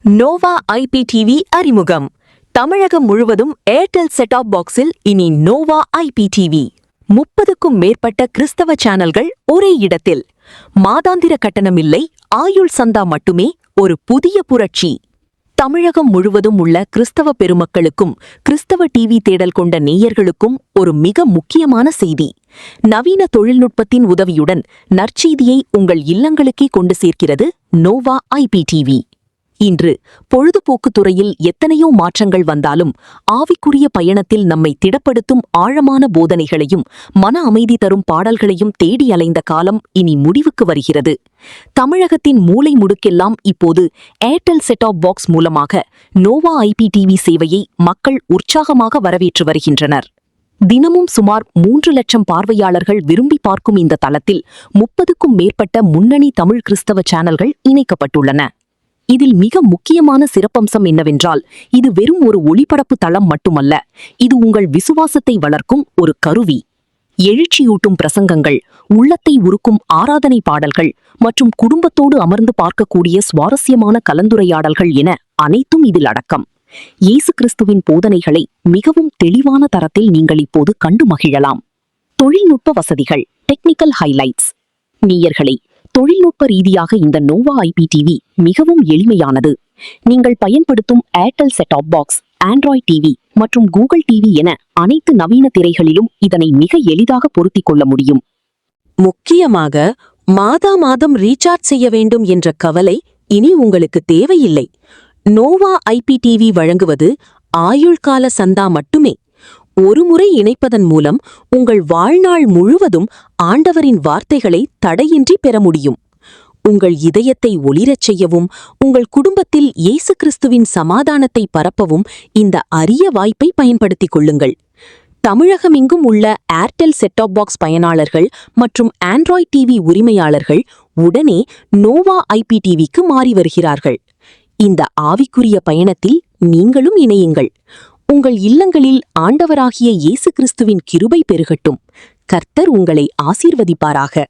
Noah IPTV அறிமுகம். தமிழகம் முழுவதும் Airtel set-top பாக்ஸில் இனி நோவா ஐபிடிவி. 30க்கும் மேற்பட்ட கிறிஸ்தவ சேனல்கள் ஒரே இடத்தில். மாதாந்திர கட்டணமில்லை, ஆயுள் சந்தா மட்டுமே. ஒரு புதிய புரட்சி. தமிழகம் முழுவதும் உள்ள கிறிஸ்தவ பெருமக்களுக்கும் கிறிஸ்தவ டிவி தேடல் கொண்ட நேயர்களுக்கும் ஒரு மிக முக்கியமான செய்தி. நவீன தொழில்நுட்பத்தின் உதவியுடன் நற்செய்தியை உங்கள் இல்லங்களுக்கே கொண்டு சேர்க்கிறது நோவா ஐபிடிவி. இன்று பொழுதுபோக்குத் துறையில் எத்தனையோ மாற்றங்கள் வந்தாலும் ஆவிக்குரிய பயணத்தில் நம்மை திடப்படுத்தும் ஆழமான போதனைகளையும் மன அமைதி தரும் பாடல்களையும் தேடி அலைந்த காலம் இனி முடிவுக்கு வருகிறது. தமிழகத்தின் மூலை முடுக்கெல்லாம் இப்போது ஏர்டெல் செட்-டாப் பாக்ஸ் மூலமாக நோவா ஐபிடிவி சேவையை மக்கள் உற்சாகமாக வரவேற்று வருகின்றனர். தினமும் சுமார் 3 லட்சம் பார்வையாளர்கள் விரும்பி பார்க்கும் இந்த தளத்தில் 30க்கும் மேற்பட்ட முன்னணி தமிழ் கிறிஸ்தவ சேனல்கள் இணைக்கப்பட்டுள்ளன. இதில் மிக முக்கியமான சிறப்பம்சம் என்னவென்றால், இது வெறும் ஒரு ஒளிபரப்பு தளம் மட்டுமல்ல, இது உங்கள் விசுவாசத்தை வளர்க்கும் ஒரு கருவி. எழுச்சியூட்டும் பிரசங்கங்கள், உள்ளத்தை உருக்கும் ஆராதனை பாடல்கள் மற்றும் குடும்பத்தோடு அமர்ந்து பார்க்கக்கூடிய சுவாரஸ்யமான கலந்துரையாடல்கள் என அனைத்தும் இதில் அடக்கம். இயேசு கிறிஸ்துவின் போதனைகளை மிகவும் தெளிவான தரத்தில் நீங்கள் இப்போது கண்டு மகிழலாம். தொழில்நுட்ப வசதிகள், டெக்னிக்கல் ஹைலைட்ஸ். நேயர்களே, தொழில்நுட்ப ரீதியாக இந்த நோவா ஐபிடிவி மிகவும் எளிமையானது. நீங்கள் பயன்படுத்தும் Airtel set-top box, Android TV மற்றும் கூகுள் டிவி என அனைத்து நவீன திரைகளிலும் இதனை மிக எளிதாக பொருத்திக் கொள்ள முடியும். முக்கியமாக மாதம் ரீசார்ஜ் செய்ய வேண்டும் என்ற கவலை இனி உங்களுக்கு தேவையில்லை. நோவா ஐபிடிவி வழங்குவது ஆயுள்கால சந்தா மட்டுமே. ஒருமுறை இணைப்பதன் மூலம் உங்கள் வாழ்நாள் முழுவதும் ஆண்டவரின் வார்த்தைகளை தடையின்றி பெற முடியும். உங்கள் இதயத்தை ஒளிரச் செய்யவும் உங்கள் குடும்பத்தில் இயேசு கிறிஸ்துவின் சமாதானத்தை பரப்பவும் இந்த அரிய வாய்ப்பை பயன்படுத்திக் கொள்ளுங்கள். தமிழகமெங்கும் உள்ள ஏர்டெல் செட்-டாப் பாக்ஸ் பயனாளர்கள் மற்றும் ஆண்ட்ராய்ட் டிவி உரிமையாளர்கள் உடனே நோவா ஐபிடிவிக்கு மாறி வருகிறார்கள். இந்த ஆவிக்குரிய பயணத்தில் நீங்களும் இணையுங்கள். உங்கள் இல்லங்களில் ஆண்டவராகிய இயேசு கிறிஸ்துவின் கிருபை பெருகட்டும். கர்த்தர் உங்களை ஆசீர்வதிப்பாராக.